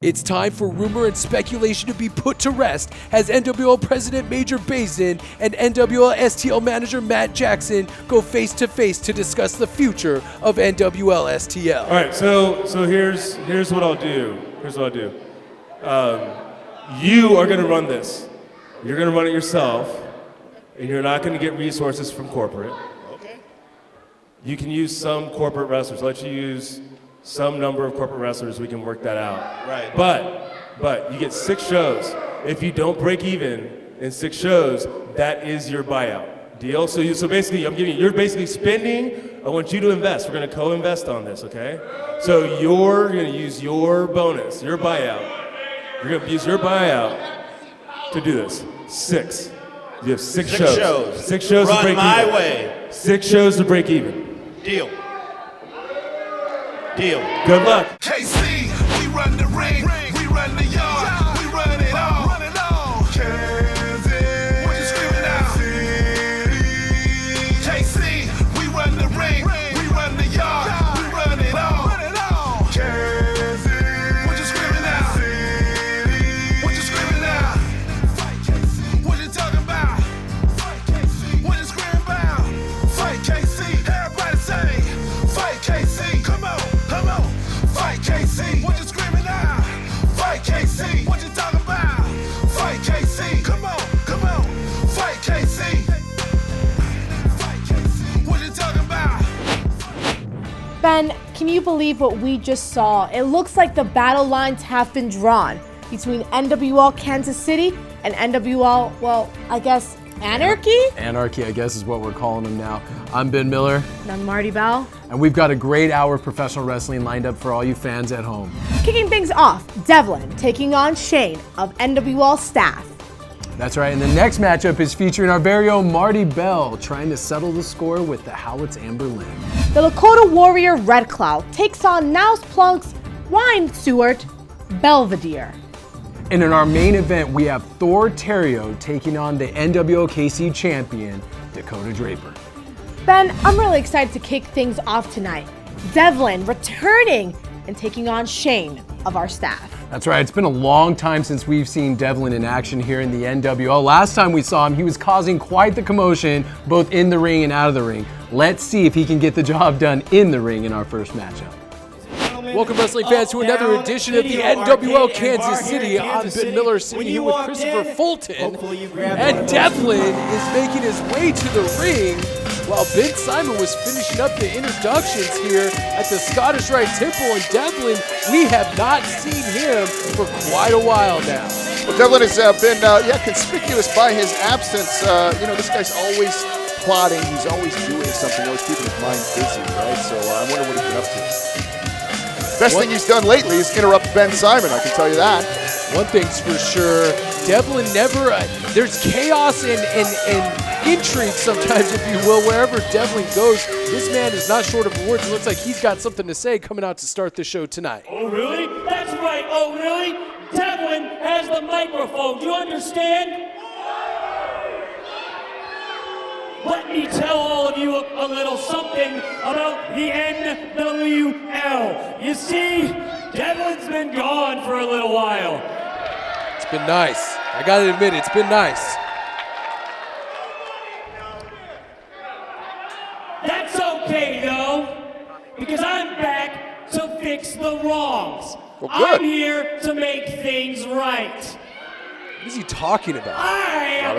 It's time for rumor and speculation to be put to rest as NWL President Major Bazin and NWL STL Manager Matt Jackson go face-to-face to discuss the future of NWL STL. All right, so here's what I'll do. You are going to run this. You're going to run it yourself, and you're not going to get resources from corporate. Okay. You can use some corporate wrestlers. Let you use some number of corporate wrestlers. We can work that out. Right. But you get 6 shows. If you don't break even in 6 shows, that is your buyout. Deal? So basically, you're basically spending. I want you to invest. We're going to co-invest on this, okay? So you're going to use your bonus, your buyout. You're going to use your buyout to do this. 6. You have 6 shows. 6 shows Run to break my even. way. 6 shows to break even. Deal. Good luck. KC, we run the ring, we run the yard, we run it all. Kansas, what you screaming out? KC, we run the ring, we run the yard, we run it all. Kansas, what you screaming out? What you screaming out? Fight KC, what you talking about? Fight KC, what you screaming about? Fight KC, everybody say, fight KC, come on. Fight KC, what you screaming now? Fight KC, what you talking about? Fight KC, come on. Fight KC. Fight KC, what you talking about? Ben, can you believe what we just saw? It looks like the battle lines have been drawn between NWL Kansas City and NWL, well, I guess, Anarchy? Anarchy, I guess, is what we're calling them now. I'm Ben Miller. And I'm Marti Belle. And we've got a great hour of professional wrestling lined up for all you fans at home. Kicking things off, Devlin taking on Shane of NWL staff. That's right, and the next matchup is featuring our very own Marti Belle trying to settle the score with the Howlett's Amber Lynn. The Lakota Warrior Red Cloud takes on Niles Plonk's wine steward, Belvedere. And in our main event, we have Thor Theriot taking on the NWL KC Champion, Draper. Ben, I'm really excited to kick things off tonight. Devlin returning and taking on Shane of our staff. That's right, it's been a long time since we've seen Devlin in action here in the NWL. Last time we saw him, he was causing quite the commotion, both in the ring and out of the ring. Let's see if he can get the job done in the ring in our first matchup. Welcome, wrestling fans, to another edition of the NWL Kansas City. I'm Ben Miller, sitting here with Christopher Fulton, and Devlin is making his way to the ring while Ben Simon was finishing up the introductions here at the Scottish Rite Temple. And Devlin, we have not seen him for quite a while now. Well, Devlin has been conspicuous by his absence. This guy's always plotting. He's always doing something, always keeping his mind busy, right? So I wonder what he's been up to. Best thing he's done lately is interrupt Ben Simon, I can tell you that. One thing's for sure, Devlin never, there's chaos and intrigue sometimes, if you will, wherever Devlin goes. This man is not short of words. It looks like he's got something to say coming out to start the show tonight. Oh, really? That's right. Oh, really? Devlin has the microphone. Do you understand? Let me tell all of you a little something about the NWL. You see, Devlin's been gone for a little while. It's been nice. I gotta admit, it's been nice. That's okay, though, because I'm back to fix the wrongs. Well, good. I'm here to make things right. What is he talking about? I am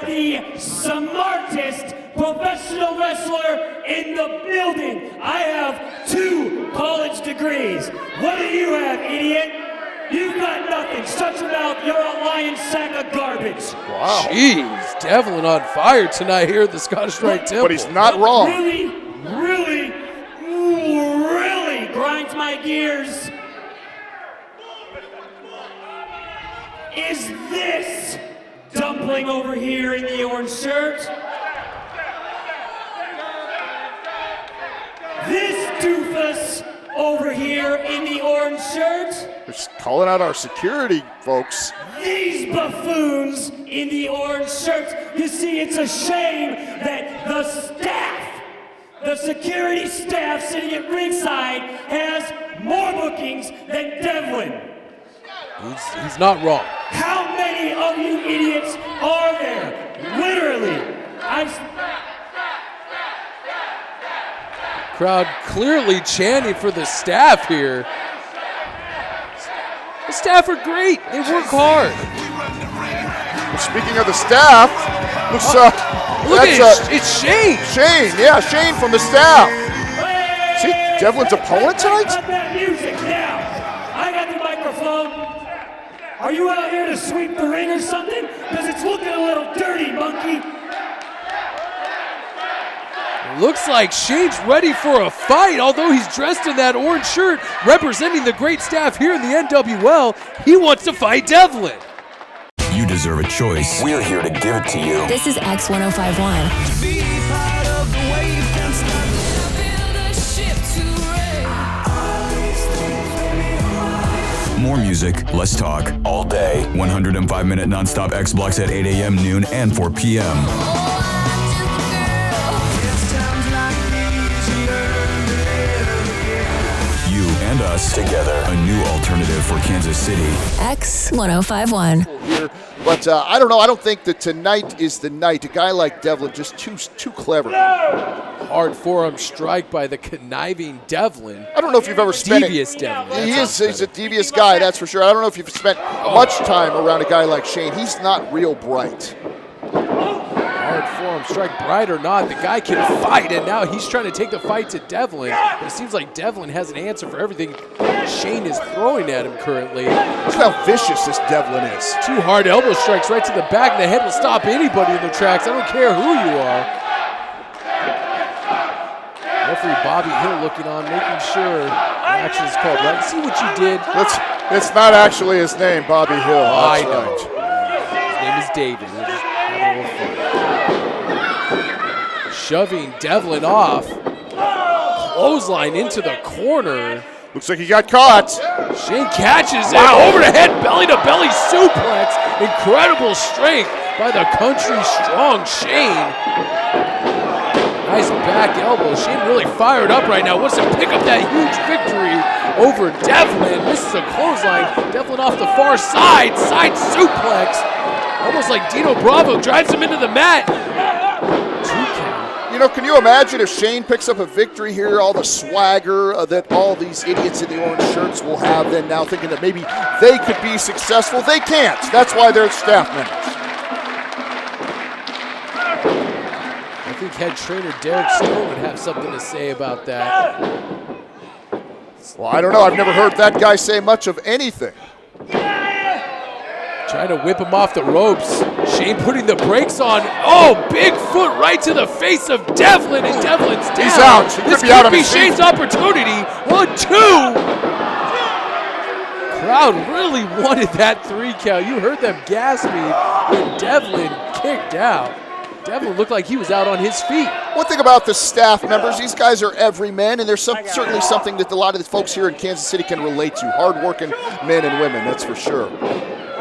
the smartest professional wrestler in the building. I have 2 college degrees. What do you have, idiot? You've got nothing. Shut your mouth. You're a lying sack of garbage. Wow. Jeez, Devlin on fire tonight here at the Scottish Rite Temple. But he's not wrong. Really grinds my gears. Is this dumpling over here in the orange shirt? This doofus over here in the orange shirt? They're just calling out our security, folks. These buffoons in the orange shirts. You see, it's a shame that the staff, the security staff sitting at ringside has more bookings than Devlin. He's not wrong. How many of you idiots are there? Literally. Crowd clearly chanting for the staff here. The staff are great. They work hard. Speaking of the staff, Look at it. It's Shane. Shane from the staff. See Devlin's opponent tonight? Cut that music now. I got the microphone. Are you out here to sweep the ring or something? Because it's looking a little dirty, monkey. Looks like Shane's ready for a fight, although he's dressed in that orange shirt representing the great staff here in the NWL. He wants to fight Devlin. You deserve a choice. We're here to give it to you. This is X1051. More music, less talk, all day. 105-minute nonstop X blocks at 8 a.m., noon, and 4 p.m. You and us together. A new alternative for Kansas City. X1051. But I don't know. I don't think that tonight is the night. A guy like Devlin, just too clever. Hard forearm strike by the conniving Devlin. I don't know if you've ever spent Devious Devlin. He's a devious guy, that's for sure. I don't know if you've spent much time around a guy like Shane. He's not real bright. Hard forearm strike, bright or not, the guy can fight, and now he's trying to take the fight to Devlin. But it seems like Devlin has an answer for everything Shane is throwing at him currently. Look how vicious this Devlin is. 2 hard elbow strikes right to the back of the head will stop anybody in their tracks. I don't care who you are. Referee Bobby Hill looking on, making sure action is called. Right? See what you did? It's not actually his name, Bobby Hill. I That's know. right. His name is David. We're just having a little fun. Shoving Devlin off. Clothesline into the corner. Looks like he got caught. Shane catches it. Over the head, belly-to-belly suplex. Incredible strength by the country strong Shane. Nice back elbow. Shane really fired up right now. Wants to pick up that huge victory over Devlin. Misses a clothesline. Devlin off the far side. Side suplex. Almost like Dino Bravo drives him into the mat. 2 count. You know, can you imagine if Shane picks up a victory here, all the swagger that all these idiots in the orange shirts will have then now thinking that maybe they could be successful? They can't. That's why they're staff members. I think head trainer Derek Stone would have something to say about that. Well, I don't know. I've never heard that guy say much of anything. Trying to whip him off the ropes. Shane putting the brakes on. Oh, big foot right to the face of Devlin, and Devlin's down. He's out. He This could be out could of be his seat. Shane's opportunity. 1, 2. Crowd really wanted that 3 count. You heard them gasp me when Devlin kicked out. Devlin looked like he was out on his feet. One thing about the staff members, these guys are everymen, and there's certainly something that a lot of the folks here in Kansas City can relate to. Hard-working men and women, that's for sure.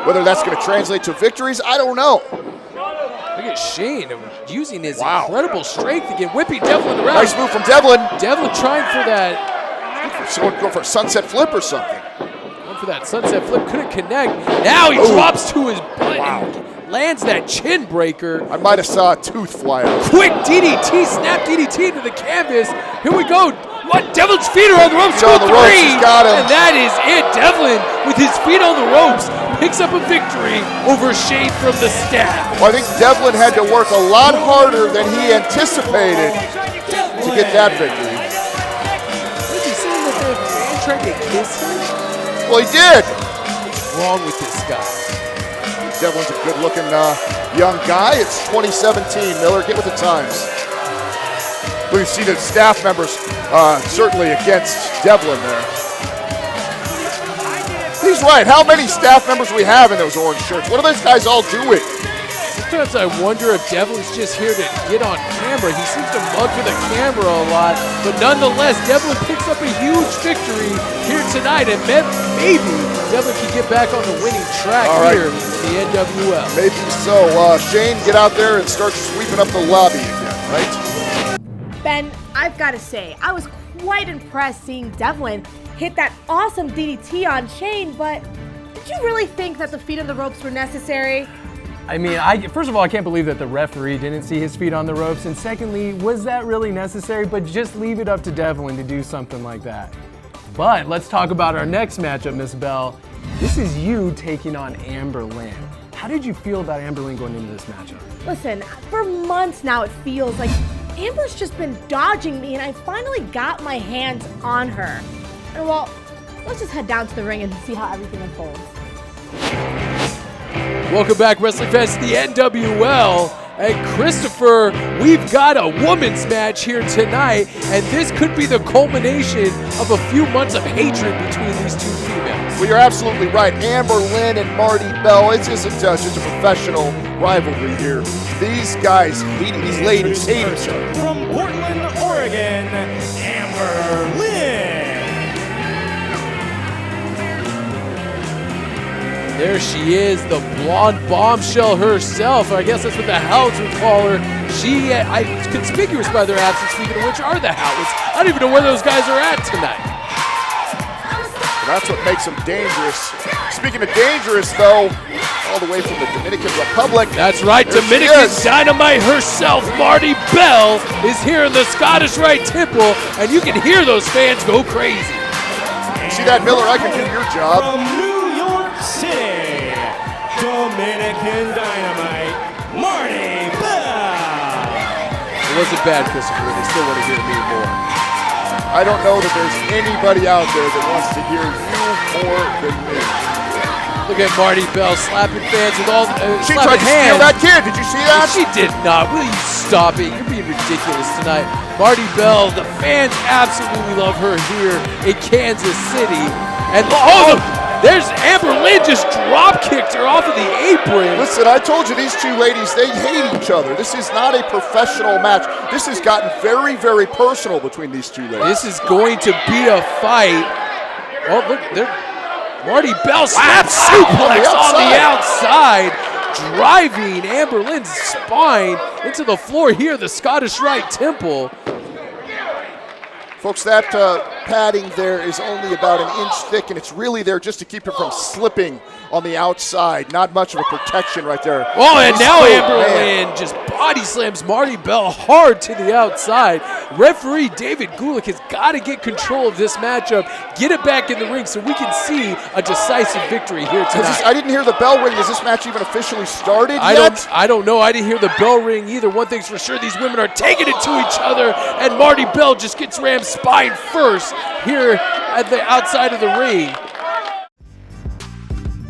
Whether that's going to translate to victories, I don't know. Look at Shane using his incredible strength again, whipping Devlin around. Nice move from Devlin. Devlin trying for that. Someone go for a sunset flip or something. Going for that sunset flip, couldn't connect. Now he drops to his butt and lands that chin breaker. I might have saw a tooth fly out. Quick DDT, snap DDT into the canvas. Here we go. What? Devlin's feet are on the ropes. He's on the 2, 3. ropes. He's got him. And that is it. Devlin, with his feet on the ropes, picks up a victory over Shane from the staff. Well, I think Devlin had to work a lot harder than he anticipated to get that victory. Was he saying that the man tried to kiss him? Well, he did. What's wrong with this guy? Devlin's a good-looking young guy. It's 2017. Miller, get with the times. We can see the staff members certainly against Devlin there. He's right. How many staff members we have in those orange shirts? What are those guys all doing? Sometimes I wonder if Devlin's just here to get on camera. He seems to mug for the camera a lot, but nonetheless, Devlin picks up a huge victory here tonight, and maybe Devlin can get back on the winning track here in the NWL. Maybe so. Shane, get out there and start sweeping up the lobby again, right? Ben, I've got to say, I was quite impressed seeing Devlin hit that awesome DDT on Shane, but did you really think that the feet on the ropes were necessary? I mean, first of all, I can't believe that the referee didn't see his feet on the ropes. And secondly, was that really necessary? But just leave it up to Devlin to do something like that. But let's talk about our next matchup, Miss Belle. This is you taking on Amber Lynn. How did you feel about Amber Lynn going into this matchup? Listen, for months now it feels like Amber's just been dodging me, and I finally got my hands on her. And well, let's just head down to the ring and see how everything unfolds. Welcome back, wrestling fans, to the NWL. And Christopher, we've got a women's match here tonight, and this could be the culmination of a few months of hatred between these two females. Well, you're absolutely right. Amber Lynn and Marti Belle, it isn't just a professional rivalry here. These guys hate, these ladies hate each other. From Portland, Oregon, Amber Lynn. There she is, the blonde bombshell herself. I guess that's what the Hounds would call her. Conspicuous by their absence, speaking of which, are the Hounds. I don't even know where those guys are at tonight. That's what makes them dangerous. Speaking of dangerous, though, all the way from the Dominican Republic. That's right, Dominican Dynamite herself, Marti Belle, is here in the Scottish Rite Temple, and you can hear those fans go crazy. See that, Miller? I can do your job. From New York City, Dominican Dynamite, Marti Belle. It wasn't bad, Christopher. They still want to hear me more. I don't know that there's anybody out there that wants to hear you more than me. Look at Marti Belle slapping fans with all she tried to steal that kid. Did you see that? She did not. Will you stop it? You're being ridiculous tonight. Marti Belle, the fans absolutely love her here in Kansas City. And there's Amber Lynn just drop kicked her off of the apron. Listen, I told you these two ladies, they hate each other. This is not a professional match. This has gotten very, very personal between these two ladies. This is going to be a fight. Oh, look, Marti Belle snaps suplex on the outside, driving Amber Lynn's spine into the floor here, the Scottish Rite Temple. Folks, that padding there is only about an inch thick, and it's really there just to keep her from slipping on the outside. Not much of a protection right there. Oh, and now Amber Lynn just body slams Marti Belle hard to the outside. Referee David Gulick has got to get control of this matchup, get it back in the ring so we can see a decisive victory here tonight. I didn't hear the bell ring. Has this match even officially started yet? I don't know. I didn't hear the bell ring either. One thing's for sure, these women are taking it to each other, and Marti Belle just gets rammed spine first here at the outside of the ring.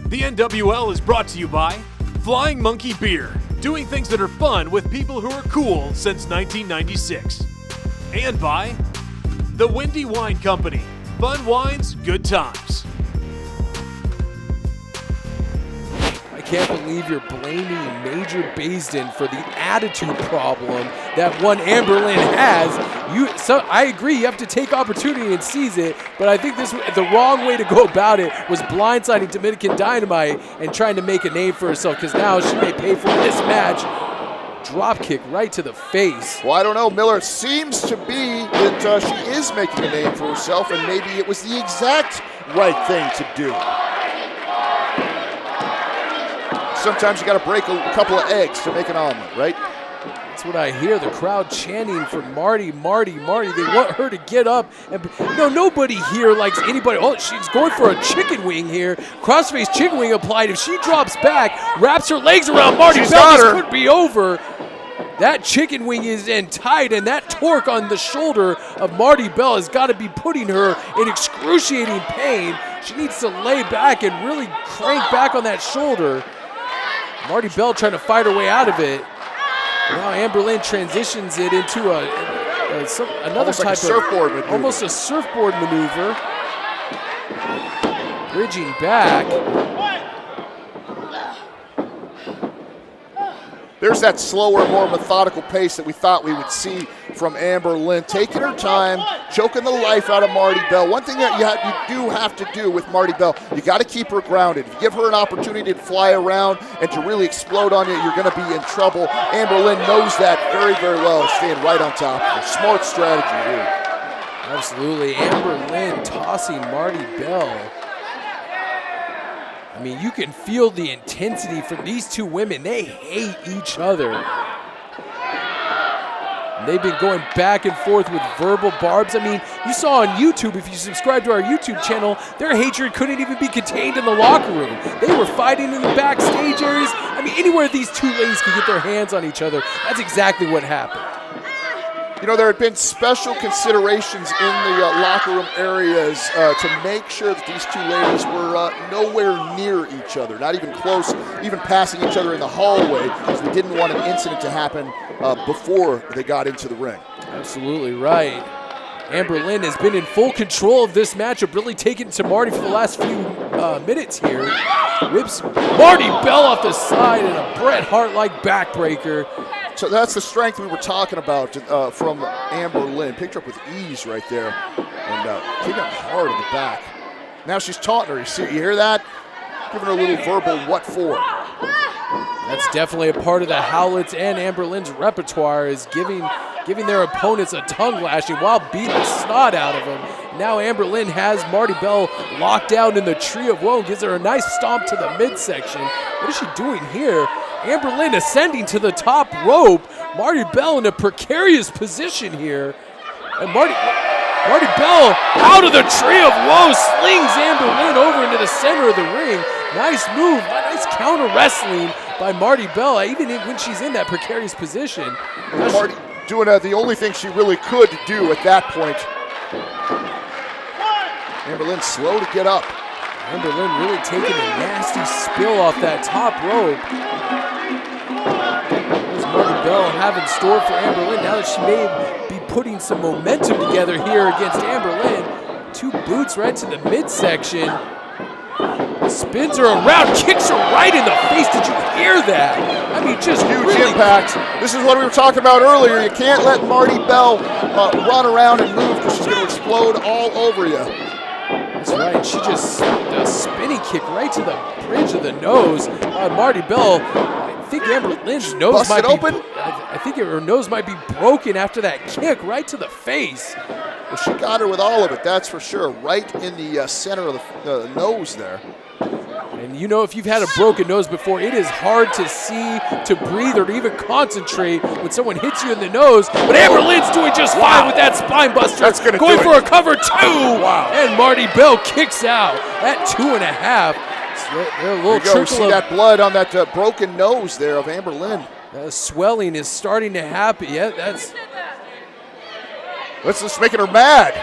The NWL is brought to you by Flying Monkey Beer, doing things that are fun with people who are cool since 1996. And by the Windy Wine Company, fun wines, good times. I can't believe you're blaming Major Baisden for the attitude problem that one Amber Lynn has. I agree, you have to take opportunity and seize it, but I think the wrong way to go about it was blindsiding Dominican Dynamite and trying to make a name for herself, because now she may pay for this match. Drop kick right to the face. Well, I don't know, Miller. It seems to be that she is making a name for herself, and maybe it was the exact right thing to do. Sometimes you got to break a couple of eggs to make an omelet, right? That's what I hear. The crowd chanting for Marti, Marti, Marti. They want her to get up. And nobody here likes anybody. Oh, she's going for a chicken wing here. Crossface chicken wing applied. If she drops back, wraps her legs around Marti Belle, this could be over. That chicken wing is in tight, and that torque on the shoulder of Marti Belle has got to be putting her in excruciating pain. She needs to lay back and really crank back on that shoulder. Marti Belle trying to fight her way out of it. Now Amber Lynn transitions it into another type of surfboard maneuver. Almost a surfboard maneuver. Bridging back. There's that slower, more methodical pace that we thought we would see from Amber Lynn. Taking her time, choking the life out of Marti Belle. One thing that you do have to do with Marti Belle, you got to keep her grounded. If you give her an opportunity to fly around and to really explode on you, you're going to be in trouble. Amber Lynn knows that very, very well, staying right on top of her. Smart strategy here. Absolutely. Amber Lynn tossing Marti Belle. I mean, you can feel the intensity from these two women. They hate each other. And they've been going back and forth with verbal barbs. I mean, you saw on YouTube, if you subscribe to our YouTube channel, their hatred couldn't even be contained in the locker room. They were fighting in the backstage areas. I mean, anywhere these two ladies could get their hands on each other, that's exactly what happened. You know, there had been special considerations in the locker room areas to make sure that these two ladies were nowhere near each other, not even close, even passing each other in the hallway, because we didn't want an incident to happen before they got into the ring. Absolutely right. Amber Lynn has been in full control of this matchup, really taking it to Marti for the last few minutes here. Whips Marti Belle off the side and a Bret Hart-like backbreaker. So that's the strength we were talking about from Amber Lynn. Picked her up with ease right there and kicked up hard in the back. Now she's taunting her. You hear that? Giving her a little verbal what for. That's definitely a part of the Howlett's and Amber Lynn's repertoire, is giving their opponents a tongue lashing while beating the snot out of them. Now Amber Lynn has Marti Belle locked down in the tree of woe, gives her a nice stomp to the midsection. What is she doing here? Amber Lynn ascending to the top rope. Marti Belle in a precarious position here. And Marti Belle out of the tree of woe slings Amber Lynn over into the center of the ring. Nice move, nice counter wrestling by Marti Belle, even when she's in that precarious position. Marti doing the only thing she really could do at that point. Amber Lynn slow to get up. Amber Lynn really taking a nasty spill off that top rope. What does Marti Belle have in store for Amber Lynn now that she may be putting some momentum together here against Amber Lynn? Two boots right to the midsection. Spins her around, kicks her right in the face. Did you hear that? I mean, just huge really impact. This is what we were talking about earlier. You can't let Marti Belle run around and move because she's going to explode all over you. That's right. She just a spinning kick right to the bridge of the nose. Marti Belle, I think Amber Lynn's nose might be open. I think her nose might be broken after that kick right to the face. Well, she got her with all of it, that's for sure. Right in the center of the nose there. And you know, if you've had a broken nose before, it is hard to see, to breathe, or to even concentrate when someone hits you in the nose. But Amber Lynn's doing just fine with that spine buster. That's gonna going do for it. a cover two. Wow. And Marti Belle kicks out at 2.5. So a little trickle We see that blood on that broken nose there of Amber Lynn. Swelling is starting to happen. Yeah, that's just making her mad.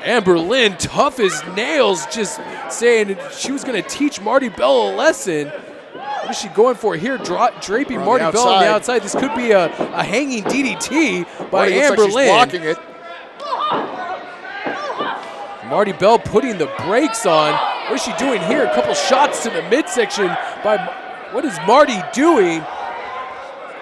Amber Lynn, tough as nails, just saying she was going to teach Marti Belle a lesson. What is she going for here? Draping Marti Belle on the outside. This could be a hanging DDT by Amber Lynn. Blocking it. Marti Belle putting the brakes on. What is she doing here? A couple shots to the midsection by. What is Marti doing?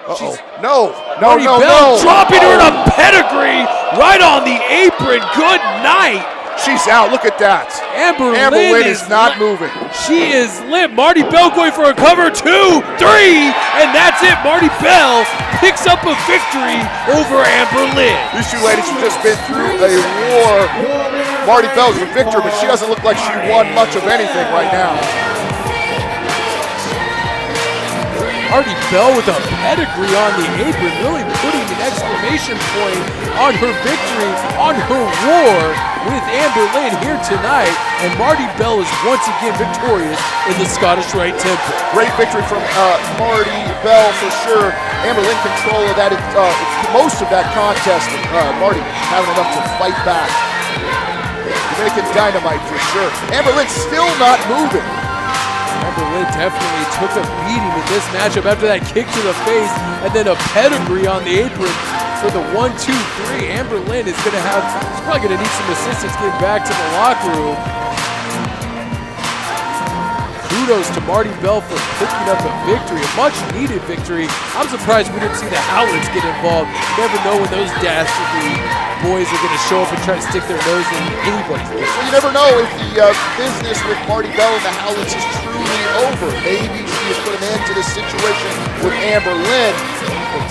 Marti Belle dropping her in a pedigree right on the apron. Good night. She's out. Look at that. Amber Lynn is not moving. She is limp. Marti Belle going for a cover. 2, 3, and that's it. Marti Belle picks up a victory over Amber Lynn. These two ladies have just been through a war. Marti Belle's the victor, but she doesn't look like she won much of anything right now. Marti Belle with a pedigree on the apron, really putting an exclamation point on her victory, on her war with Amber Lynn here tonight. And Marti Belle is once again victorious in the Scottish Rite Temple. Great victory from Marti Belle for sure. Amber Lynn control of that, most of that contest. Marti having enough to fight back. Dominican Dynamite for sure. Amber Lynn still not moving. Amber Lynn definitely took a beating in this matchup after that kick to the face and then a pedigree on the apron for the 1, 2, 3. Amber Lynn is she's probably going to need some assistance getting back to the locker room. Kudos to Marti Belle for picking up a victory, a much needed victory. I'm surprised we didn't see the Howlett's get involved. You never know when those dastardly boys are going to show up and try to stick their nose in anybody's face. Well, you never know if the business with Marti Belle and the Howlett's is truly over. Maybe she has put an end to this situation with Amber Lynn. But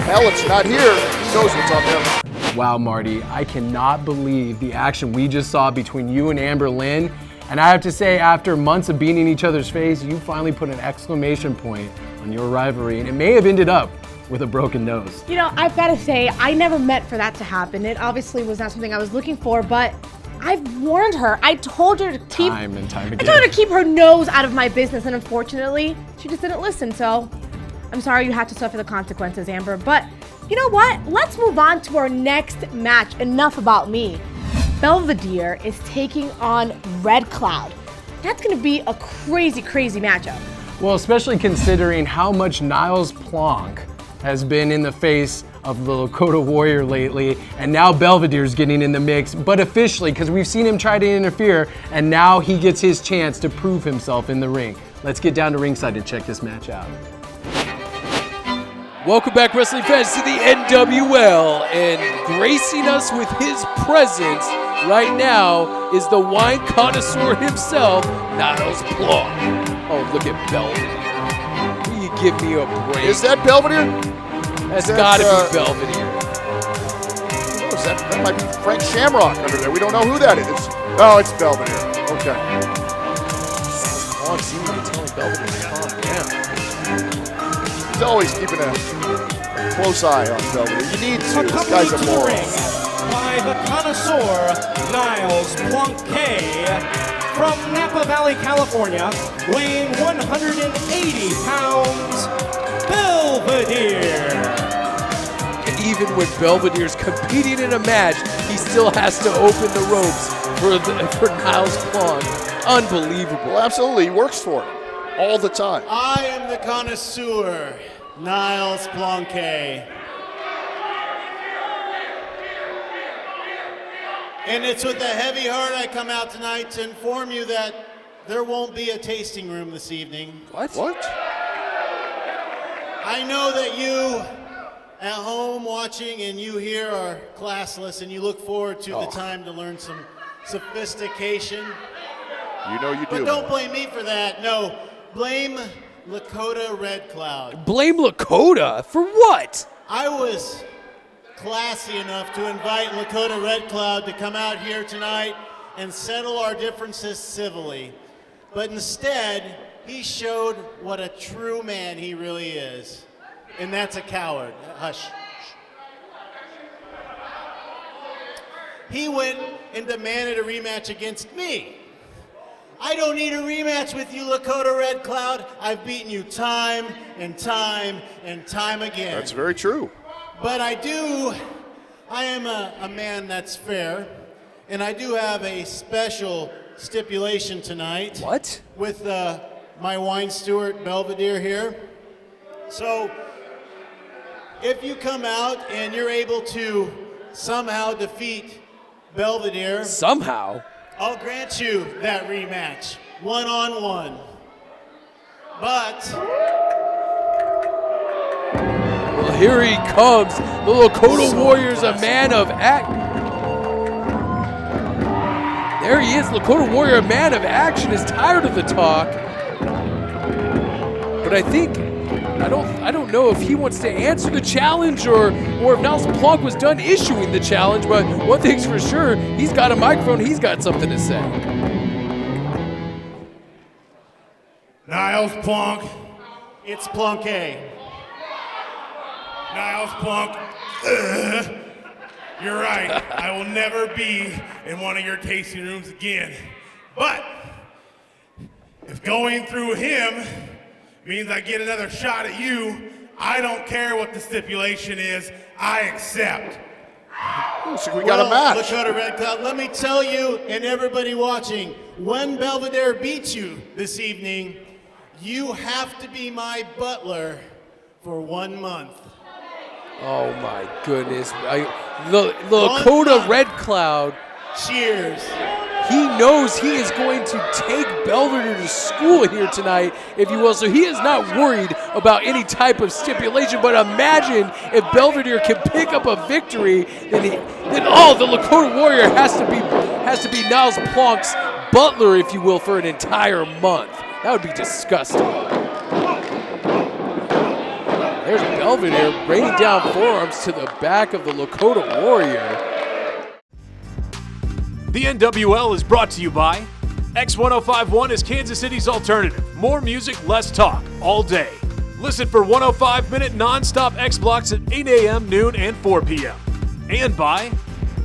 Howlett's not here. Who knows what's on there. Wow, Marti, I cannot believe the action we just saw between you and Amber Lynn. And I have to say, after months of being in each other's face, you finally put an exclamation point on your rivalry, and it may have ended up with a broken nose. You know, I've got to say, I never meant for that to happen. It obviously was not something I was looking for, but I've warned her. I told her to keep Time and time again. I told her to keep her nose out of my business, and unfortunately, she just didn't listen. So I'm sorry you had to suffer the consequences, Amber. But you know what? Let's move on to our next match. Enough about me. Belvedere is taking on Red Cloud. That's going to be a crazy, crazy matchup. Well, especially considering how much Niles Plonk has been in the face of the Lakota Warrior lately, and now Belvedere's getting in the mix, but officially, because we've seen him try to interfere, and now he gets his chance to prove himself in the ring. Let's get down to ringside and check this match out. Welcome back, wrestling fans, to the NWL, and gracing us with his presence right now is the wine connoisseur himself, Niles Plonk. Oh, look at Belvedere. Will you give me a break? Is that Belvedere? That's gotta be Belvedere. Who is that? That might be Frank Shamrock under there. We don't know who that is. Oh, it's Belvedere. Okay. Plonk seemingly telling Belvedere to calm down. He's always keeping a close eye on Belvedere. You need to. This guy's a moron. By the connoisseur, Niles Plonk from Napa Valley, California, weighing 180 pounds, Belvedere. And even when Belvedere's competing in a match, he still has to open the ropes for Niles Plonk. Unbelievable. Well, absolutely. He works for him all the time. I am the connoisseur, Niles Plonk. And it's with a heavy heart I come out tonight to inform you that there won't be a tasting room this evening. What? I know that you at home watching and you here are classless and you look forward to the time to learn some sophistication. You know you do. But don't blame me for that. No, blame Lakota Red Cloud. Blame Lakota? For what? I was classy enough to invite Lakota Red Cloud to come out here tonight and settle our differences civilly. But instead, he showed what a true man he really is. And that's a coward. Hush. He went and demanded a rematch against me. I don't need a rematch with you, Lakota Red Cloud. I've beaten you time and time and time again. That's very true. But I am a man that's fair, and I do have a special stipulation tonight. What? With my wine steward, Belvedere, here. So, if you come out and you're able to somehow defeat Belvedere. Somehow? I'll grant you that rematch, one-on-one. But well, here he comes. The Lakota Warrior's a man of act. There he is, Lakota Warrior, a man of action, is tired of the talk. But I don't know if he wants to answer the challenge or if Niles Plonk was done issuing the challenge, but one thing's for sure, he's got a microphone, he's got something to say. Niles Plonk. It's Plonk. Niles Plonk. You're right. I will never be in one of your tasting rooms again. But if going through him means I get another shot at you, I don't care what the stipulation is. I accept. So we got a match. Lakota Red Cloud, let me tell you and everybody watching, when Belvedere beats you this evening, you have to be my butler for 1 month. Oh my goodness. The Lakota Red Cloud. Cheers. He knows he is going to take Belvedere to school here tonight, if you will, so he is not worried about any type of stipulation. But imagine if Belvedere can pick up a victory, then the Lakota Warrior has to be Niles Plonk's butler, if you will, for an entire month. That would be disgusting. There's Belvedere raining down forearms to the back of the Lakota Warrior. The NWL is brought to you by X1051 is Kansas City's alternative. More music, less talk, all day. Listen for 105-minute non-stop X blocks at 8 a.m., noon, and 4 p.m. And by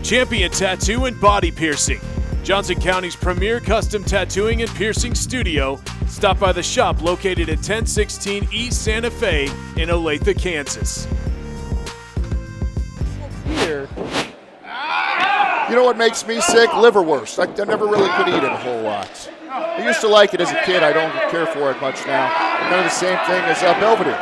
Champion Tattoo and Body Piercing, Johnson County's premier custom tattooing and piercing studio. Stop by the shop located at 1016 East Santa Fe in Olathe, Kansas. Here, You know what makes me sick? Liverwurst. I never really could eat it a whole lot. I used to like it as a kid. I don't care for it much now. Kind of the same thing as Belvedere.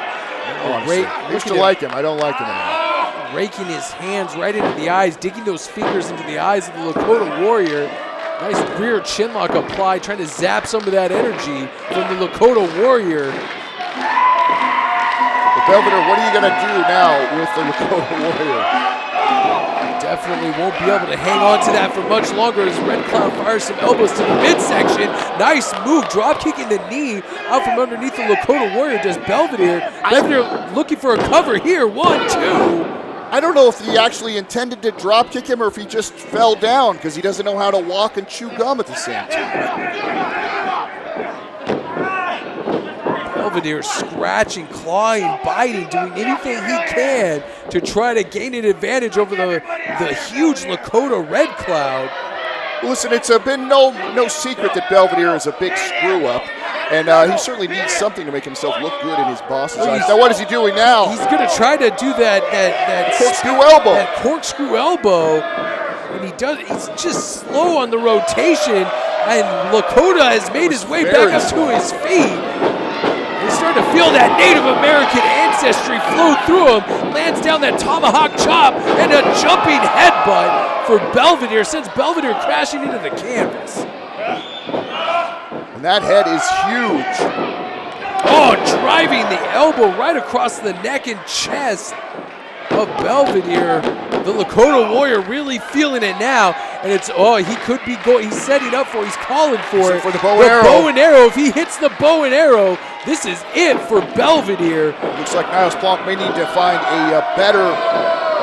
great. I used to like him. I don't like him anymore. Raking his hands right into the eyes, digging those fingers into the eyes of the Lakota Warrior. Nice rear chin lock applied, trying to zap some of that energy from the Lakota Warrior. But Belvedere, what are you going to do now with the Lakota Warrior? Definitely won't be able to hang on to that for much longer as Red Cloud fires some elbows to the midsection. Nice move, drop kicking the knee out from underneath the Lakota Warrior. Does Belvedere. Belvedere looking for a cover here. 1, 2. I don't know if he actually intended to drop kick him or if he just fell down because he doesn't know how to walk and chew gum at the same time. Belvedere scratching, clawing, biting, doing anything he can to try to gain an advantage over the huge Lakota Red Cloud. Listen, it's been no secret that Belvedere is a big screw-up, and he certainly needs something to make himself look good in his boss's eyes. Now, what is he doing now? He's going to try to do that corkscrew elbow. That corkscrew elbow, and he's just slow on the rotation, and Lakota has made his way back up to his feet. He's starting to feel that Native American ancestry flow through him. Lands down that tomahawk chop and a jumping headbutt for Belvedere. Sends Belvedere crashing into the canvas. And that head is huge. Oh, driving the elbow right across the neck and chest of Belvedere. The Lakota Warrior really feeling it now. And it's, he could be going, he's setting up for, he's calling for it. For the bow and arrow. Bow and arrow, if he hits the bow and arrow, this is it for Belvedere. Looks like Niles Plonk may need to find a better,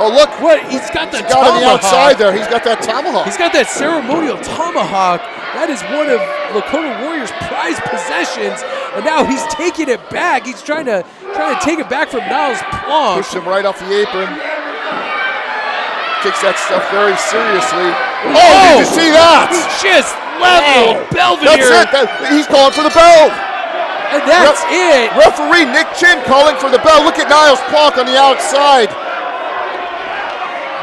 look. What, he's got the He's tomahawk. got on the outside there, he's got that tomahawk. He's got that ceremonial tomahawk. That is one of Lakota Warrior's prized possessions. And now he's taking it back. He's trying to take it back from Niles Plonk. Pushed him right off the apron. Takes that stuff very seriously. Oh, did you see that? He just leveled Belvedere. That's it. He's calling for the bell. And that's it. Referee Nick Chin calling for the bell. Look at Niles Plonk on the outside.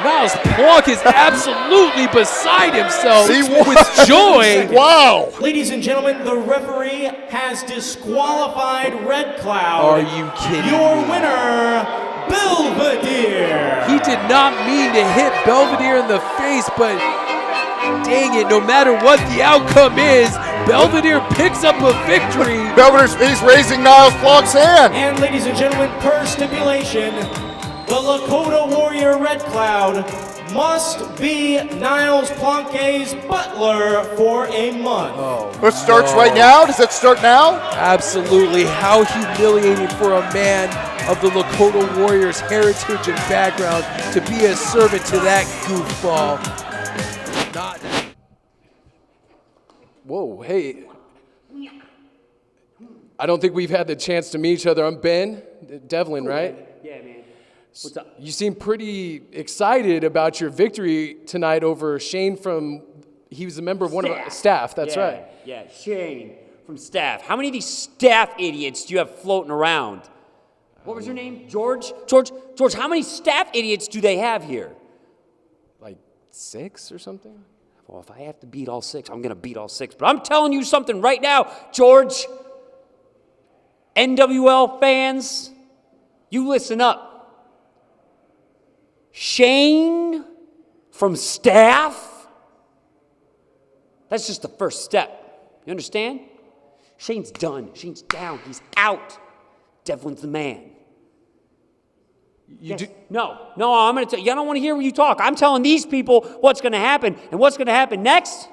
Niles Plonk is absolutely beside himself with joy. Wow. Ladies and gentlemen, the referee has disqualified Red Cloud. Are you kidding Your me? winner, Belvedere. He did not mean to hit Belvedere in the face, but dang it, no matter what the outcome is, Belvedere picks up a victory. He's raising Niles Plonk's hand. And ladies and gentlemen, per stipulation, the Lakota Warrior Red Cloud must be Niles Plonk's butler for a month. It starts right now? Does it start now? Absolutely. How humiliating for a man of the Lakota Warriors' heritage and background to be a servant to that goofball. Whoa, hey. I don't think we've had the chance to meet each other. I'm Ben, Devlin, right? Yeah, man. What's up? You seem pretty excited about your victory tonight over Shane he was a member of one of our staff, that's right. Yeah, Shane from staff. How many of these staff idiots do you have floating around? What was your name? George, how many staff idiots do they have here? Like 6 or something? Well, if I have to beat all 6, I'm going to beat all 6. But I'm telling you something right now, George. NWL fans, you listen up. Shane from staff, that's just the first step. You understand? Shane's done. Shane's down. He's out. Devlin's the man. No, I'm going to tell you. I don't want to hear what you talk. I'm telling these people what's going to happen. And what's going to happen next?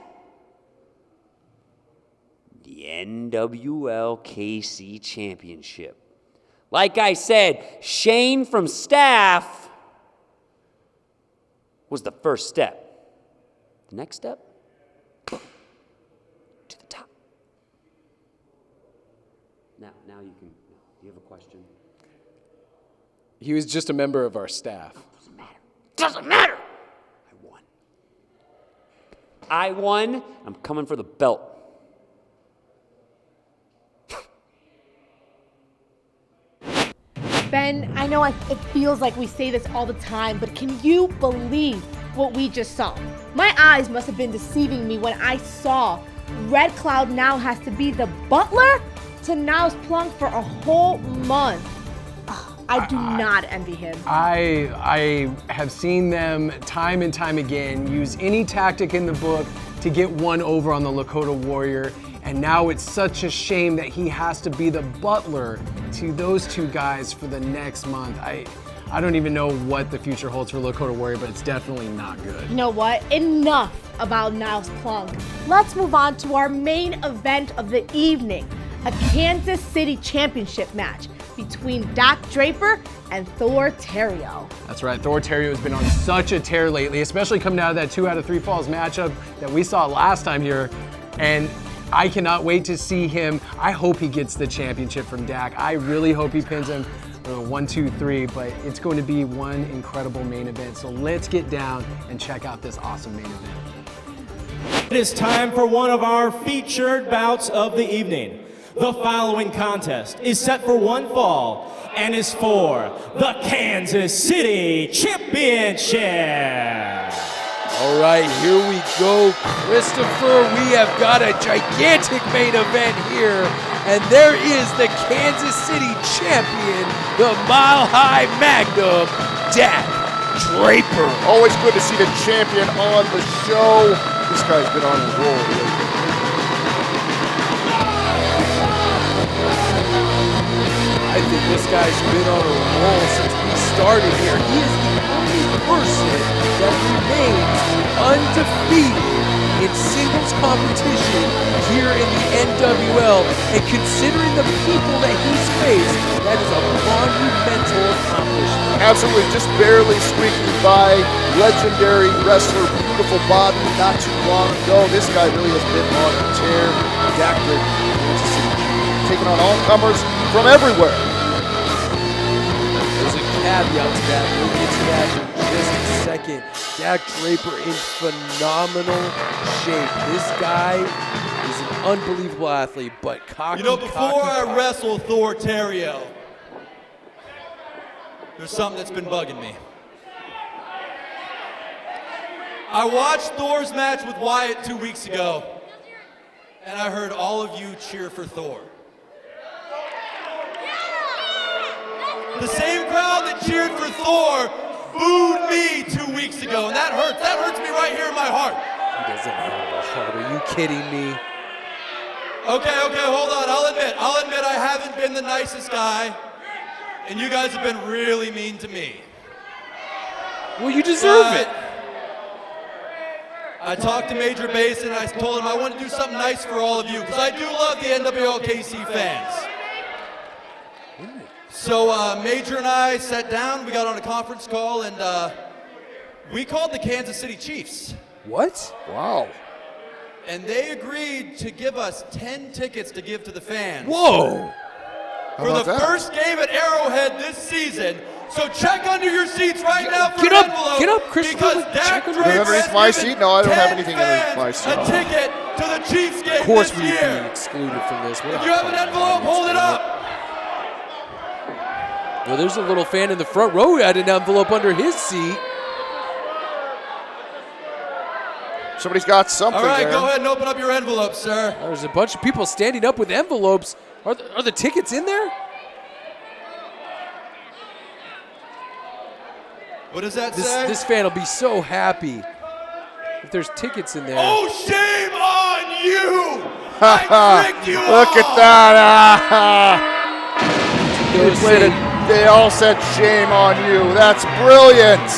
The NWL KC Championship. Like I said, Shane from staff was the first step. The next step? to the top. Now you can. Do you have a question? He was just a member of our staff. Doesn't matter. I won. I'm coming for the belt. Ben, I know it feels like we say this all the time, but can you believe what we just saw? My eyes must have been deceiving me when I saw Red Cloud now has to be the butler to Niles Plonk for a whole month. I do not envy him. I have seen them time and time again use any tactic in the book to get one over on the Lakota Warrior, and now it's such a shame that he has to be the butler to those two guys for the next month. I don't even know what the future holds for Lakota Warrior, but it's definitely not good. You know what? Enough about Niles Plonk. Let's move on to our main event of the evening, a Kansas City Championship match between Draper and Thor Theriot. That's right, Thor Theriot has been on such a tear lately, especially coming out of that 2 out of 3 falls matchup that we saw last time here. And I cannot wait to see him. I hope he gets the championship from Dak. I really hope he pins him 1, 2, 3, but it's going to be one incredible main event. So let's get down and check out this awesome main event. It is time for one of our featured bouts of the evening. The following contest is set for one fall and is for the Kansas City Championship. All right, here we go, Christopher. We have got a gigantic main event here, and there is the Kansas City champion, the Mile High Magnum, Draper. Always good to see the champion on the show. This guy's been on a roll lately. I think this guy's been on a roll since we started here. He is the only person that remains undefeated in singles competition here in the NWL. And considering the people that he's faced, that is a monumental accomplishment. Absolutely, just barely squeaking by. Legendary wrestler, beautiful body, not too long ago. This guy really has been on a tear. Draper, taking on all comers from everywhere. There's a caveat to that. We'll get to that in just a second. Draper in phenomenal shape. This guy is an unbelievable athlete, but cocky. Before I wrestle Thor Theriot, there's something that's been bugging me. I watched Thor's match with Wyatt 2 weeks ago, and I heard all of you cheer for Thor. The same crowd that cheered for Thor booed me 2 weeks ago, and that hurts. That hurts me right here in my heart. He doesn't have a heart. Are you kidding me? Okay, hold on. I'll admit I haven't been the nicest guy, and you guys have been really mean to me. Well, you deserve it. I talked to Major Basin, and I told him I want to do something nice for all of you, because I do love the NWL KC fans. So Major and I sat down, we got on a conference call, and we called the Kansas City Chiefs. What? Wow. And they agreed to give us 10 tickets to give to the fans. Whoa! For the first game at Arrowhead this season. So check under your seats right now for an envelope. Get up, Christopher. Check Do you have underneath my seat? No, I don't have anything underneath my seat. A ticket to the Chiefs game Of course this we'd year. be excluded from this. If you have an envelope, hold it up. Well, there's a little fan in the front row who had an envelope under his seat. Somebody's got something All right, there. go ahead and open up your envelope, sir. There's a bunch of people standing up with envelopes. Are the tickets in there? What does that say? This fan will be so happy if there's tickets in there. Oh, shame on you! I tricked you Look all. at that. They all said shame on you. That's brilliant.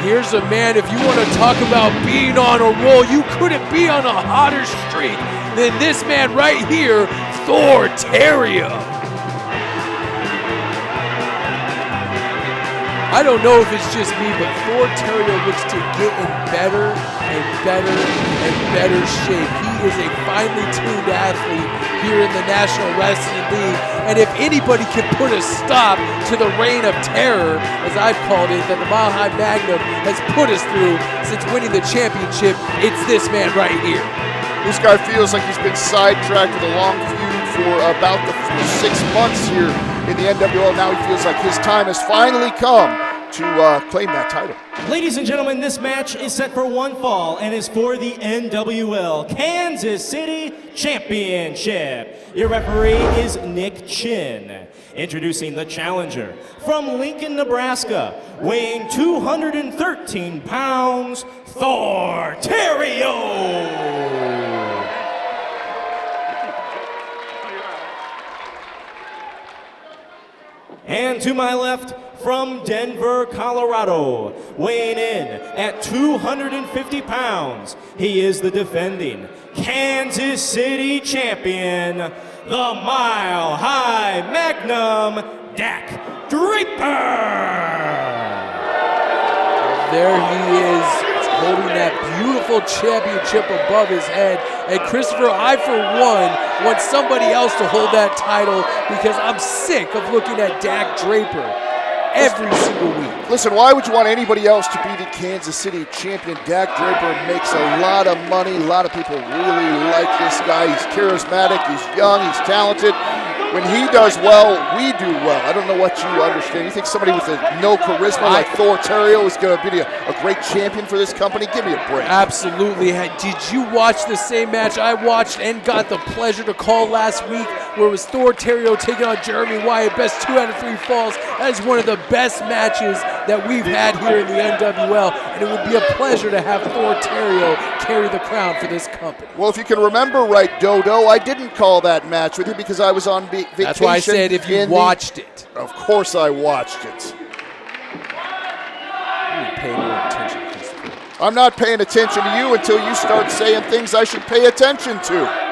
Here's a man, if you want to talk about being on a roll, you couldn't be on a hotter streak than this man right here, Thor Theriot. I don't know if it's just me, but Thor Theriot looks to get in better and better and better shape. He is a finely tuned athlete here in the National Wrestling League, and if anybody can put a stop to the reign of terror, as I've called it, that the Mile High Magnum has put us through since winning the championship, it's this man right here. This guy feels like he's been sidetracked with a long feud for about the 6 months here in the NWL. Now he feels like his time has finally come to claim that title. Ladies and gentlemen, this match is set for one fall and is for the NWL Kansas City Championship. Your referee is Nick Chin. Introducing the challenger from Lincoln, Nebraska, weighing 213 pounds, Thor Theriot. And to my left, from Denver, Colorado, weighing in at 250 pounds, he is the defending Kansas City champion, the Mile High Magnum, Dak Draper. There he is, holding that beautiful championship above his head. And Christopher, I for one want somebody else to hold that title because I'm sick of looking at Dak Draper every single week. Listen, why would you want anybody else to be the Kansas City champion? Dak Draper makes a lot of money. A lot of people really like this guy. He's charismatic, he's young, he's talented. When he does well, we do well. I don't know what you understand. You think somebody with no charisma like Thor Theriot is going to be a great champion for this company? Give me a break. Absolutely. Did you watch the same match I watched and got the pleasure to call last week, where it was Thor Theriot taking on Jeremy Wyatt, best 2 out of 3 falls? That is one of the best matches that we've had here in the NWL, and it would be a pleasure to have Thor Theriot carry the crown for this company. Well, if you can remember right, Dodo, I didn't call that match with you because I was on vacation. That's why I said if you watched it. Of course I watched it. You pay more attention, Christopher. I'm not paying attention to you until you start saying things I should pay attention to.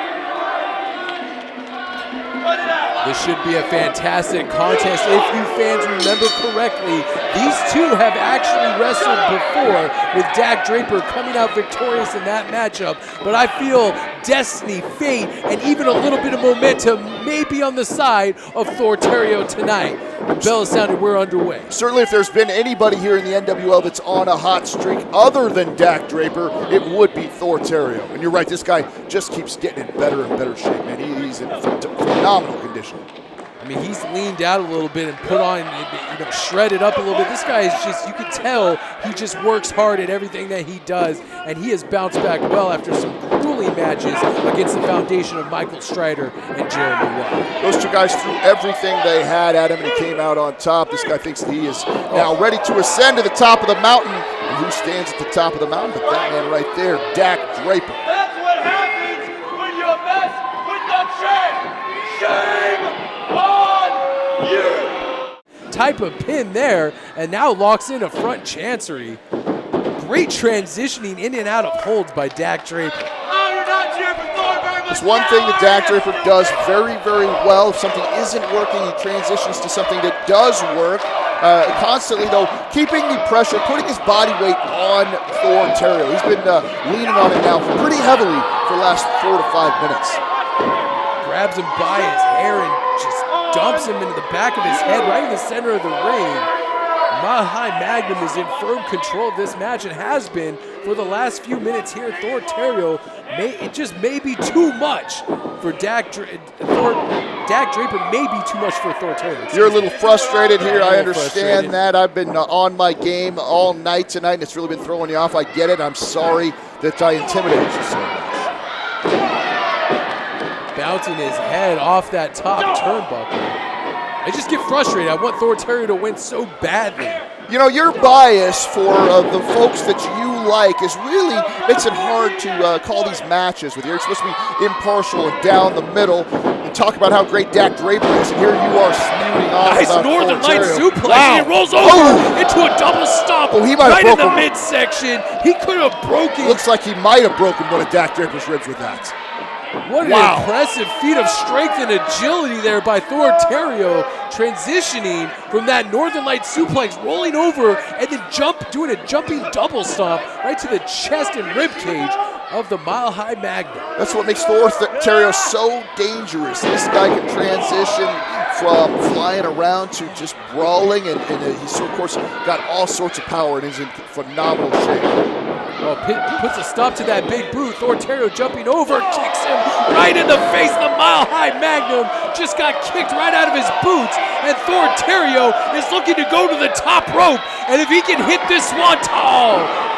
This should be a fantastic contest. If you fans remember correctly, these two have actually wrestled before, with Dak Draper coming out victorious in that matchup. But I feel destiny, fate, and even a little bit of momentum may be on the side of Thor Theriot tonight. The bell is sounded, we're underway. Certainly if there's been anybody here in the NWL that's on a hot streak other than Dak Draper, it would be Thor Theriot. And you're right, this guy just keeps getting in better and better shape, man. He's in phenomenal condition. I mean, he's leaned out a little bit and put on, shredded up a little bit. This guy is just, you can tell he just works hard at everything that he does, and he has bounced back well after some grueling matches against the foundation of Michael Strider and Jeremy Wyatt. Those two guys threw everything they had at him, and he came out on top. This guy thinks that he is now ready to ascend to the top of the mountain. And who stands at the top of the mountain but that man right there, Dak Draper. That's what happens when you mess with the champ. Shame on you. Type of pin there, and now locks in a front chancery. Great transitioning in and out of holds by Dak Draper. It's one thing that Dak Draper does very, very well. If something isn't working, he transitions to something that does work. Constantly, though, keeping the pressure, putting his body weight on Thor Theriot. He's been leaning on it now pretty heavily for the last 4 to 5 minutes. Grabs him by his hair and just dumps him into the back of his head right in the center of the ring. Mile High Magnum is in firm control of this match and has been for the last few minutes here. Thor Theriot, it just may be too much for Dak Draper, may be too much for Thor Theriot. You're a little frustrated here. I understand that. I've been on my game all night tonight, and it's really been throwing you off. I get it. I'm sorry that I intimidated you so much. Bouncing his head off that top turnbuckle. I just get frustrated. I want Thor Theriot to win so badly. You know, your bias for the folks that you like is really makes it hard to call these matches with you. You're supposed to be impartial and down the middle and talk about how great Dak Draper is, and here you are spewing off nice about Northern Thor Light Theriot. suplex, Wow. and he rolls over into a double stomp he might right have in the broken. midsection. He could have broken. Looks like he might have broken one of Dak Draper's ribs with that. What an impressive feat of strength and agility there by Thor Theriot, transitioning from that Northern Lights suplex, rolling over, and then doing a jumping double stomp right to the chest and rib cage of the Mile High Magnum. That's what makes Thor Theriot so dangerous. This guy can transition from flying around to just brawling, and he's, of course, got all sorts of power and is in phenomenal shape. Well, puts a stop to that big boot. Thor Theriot jumping over, kicks him right in the face. The Mile High Magnum just got kicked right out of his boots, and Thor Theriot is looking to go to the top rope, and if he can hit this one,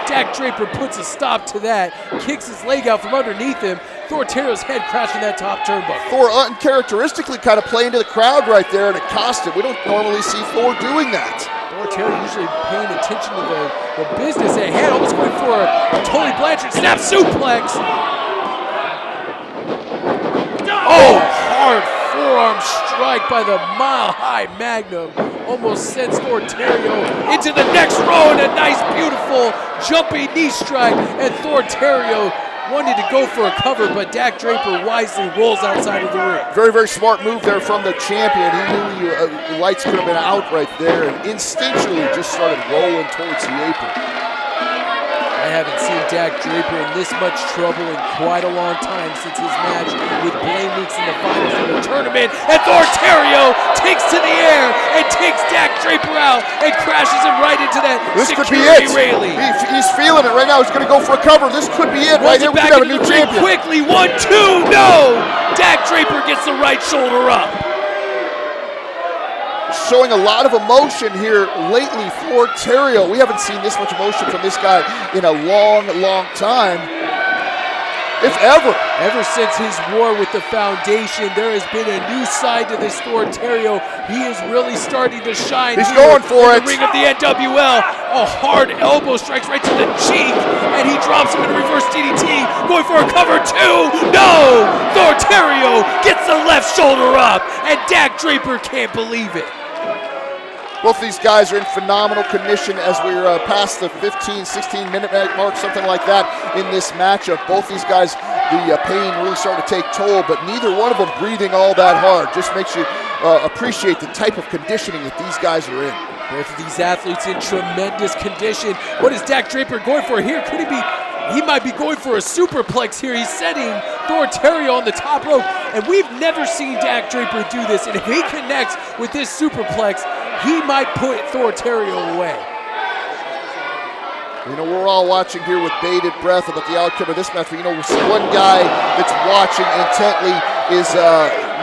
Dak Draper puts a stop to that, kicks his leg out from underneath him. Thor Theriot's head crashing that top turnbuckle. Thor uncharacteristically kind of playing to the crowd right there, and it cost him. We don't normally see Thor doing that. Thor Theriot usually paying attention to the business at hand, almost going for a Tully Blanchard snap suplex. Oh, hard forearm strike by the Mile High Magnum. Almost sends Thor Theriot into the next row, and a nice, beautiful jumping knee strike. And Thor Theriot wanted to go for a cover, but Dak Draper wisely rolls outside of the ring. Very, very smart move there from the champion. He knew the lights could have been out right there, and instinctually just started rolling towards the apron. I haven't seen Dak Draper in this much trouble in quite a long time since his match with Blaine Weeks in the finals of the tournament. And Thor Theriot takes to the air and takes Dak Draper out and crashes him right into that security railing. He's feeling it right now. He's going to go for a cover. This could be it right here. We could have a new champion. Quickly, 1, 2, no! Dak Draper gets the right shoulder up. Showing a lot of emotion here lately for Theriot. We haven't seen this much emotion from this guy in a long, long time, if ever. Ever since his war with the Foundation, there has been a new side to this Thor Theriot. He is really starting to shine. He's going for it. The ring of the NWL. A hard elbow strikes right to the cheek, and he drops him in a reverse DDT, going for a cover 2. No! Thor Theriot gets the left shoulder up, and Dak Draper can't believe it. Both of these guys are in phenomenal condition as we're past the 15, 16-minute mark, something like that in this matchup. Both these guys, the pain really starting to take toll, but neither one of them breathing all that hard. Just makes you appreciate the type of conditioning that these guys are in. Both of these athletes in tremendous condition. What is Dak Draper going for here? Could he be? He might be going for a superplex here. He's setting Thor Theriot on the top rope, and we've never seen Dak Draper do this. And if he connects with this superplex, he might put Thor Theriot away. You know, we're all watching here with bated breath about the outcome of this match. But, you know, one guy that's watching intently is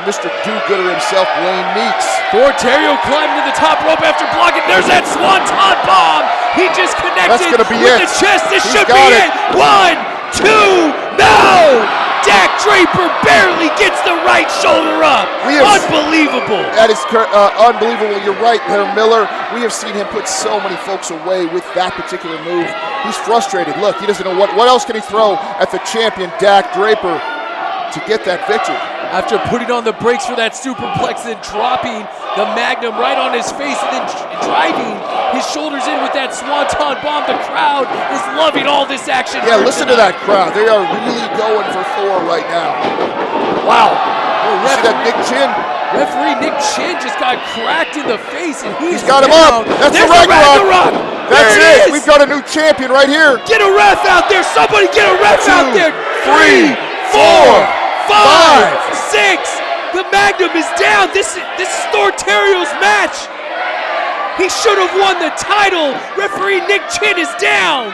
Mr. Do-Gooder himself, Blaine Weeks. Thor Theriot climbing to the top rope after blocking. There's that swanton bomb. He just connected. That's gonna be with it. the chest. This He's should be got it. 1, 2, no! Dak Draper barely gets the right shoulder up. Unbelievable. That is unbelievable. You're right there, Miller. We have seen him put so many folks away with that particular move. He's frustrated. Look, he doesn't know what else can he throw at the champion, Dak Draper, to get that victory. After putting on the brakes for that superplex and dropping the Magnum right on his face and then driving his shoulders in with that swanton bomb, the crowd is loving all this action. Yeah, listen to that crowd. They are really going for Thor right now. Wow. You see that Nick Chin? Referee Nick Chin just got cracked in the face, and he's got him down. up. That's There's the Ragnarok. That's there it. We've got a new champion right here. Get a ref out there. Somebody get a ref out there. 3, 4, 5, 6. The Magnum is down. This is Thor Theriot's match. He should have won the title. Referee Nick Chin is down.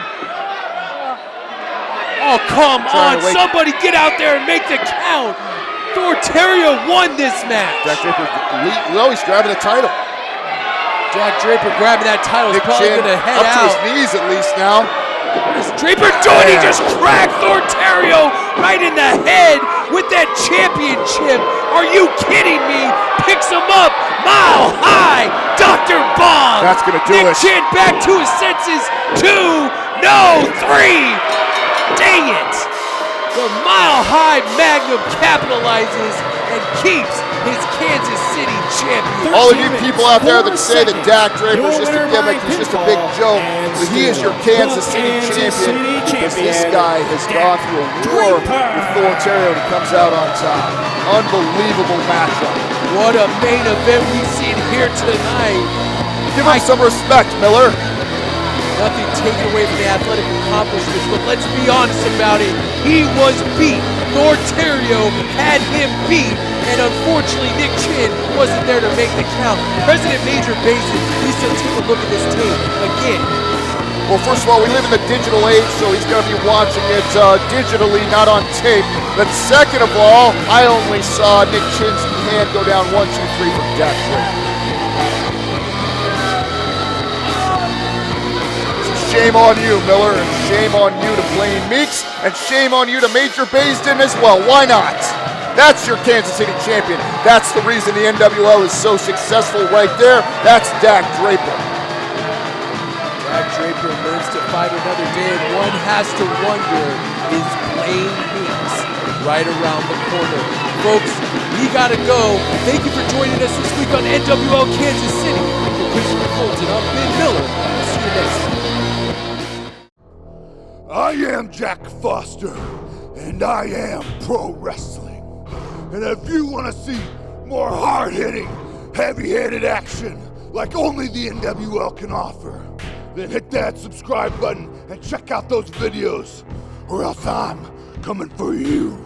Oh, come on. Somebody get out there and make the count. Thor Theriot won this match. Dak Draper, he's grabbing the title. Dak Draper grabbing that title. Nick He's probably Chin going to head up out. to his knees at least now. What is Draper doing? He just cracked Thor Theriot right in the head with that championship. Are you kidding me? Picks him up, Mile High, Dr. Bomb. That's going to do Nick it. Chin back to his senses. 2, no, 3. Dang it. The Mile High Magnum capitalizes and keeps his Kansas City champion. All of you people out there that say that Dak Draper is just a gimmick, he's just a big joke, but he is your Kansas City champion because this guy has gone through a war with Thor Theriot and he comes out on top. Unbelievable matchup. What a main event we've seen here tonight. Give him some respect, Miller. Nothing taken away from the athletic accomplishments, but let's be honest about it. He was beat. Thor Theriot had him beat, and unfortunately Nick Chin wasn't there to make the count. President Major Basin needs to take a look at this tape again. Well, first of all, we live in the digital age, so he's going to be watching it digitally, not on tape. But second of all, I only saw Nick Chin's hand go down 1, 2, 3 from Dak Draper. Shame on you, Miller, and shame on you to Blaine Meeks, and shame on you to Major Basin as well. Why not? That's your Kansas City champion. That's the reason the NWL is so successful right there. That's Dak Draper. Dak Draper lives to fight another day, and one has to wonder, is Blaine Meeks right around the corner? Folks, we gotta go. Thank you for joining us this week on NWL Kansas City. For Christopher Colton, I'm Ben Miller. See you next time. I am Jack Foster, and I am pro wrestling. And if you want to see more hard-hitting, heavy-handed action like only the NWL can offer, then hit that subscribe button and check out those videos, or else I'm coming for you.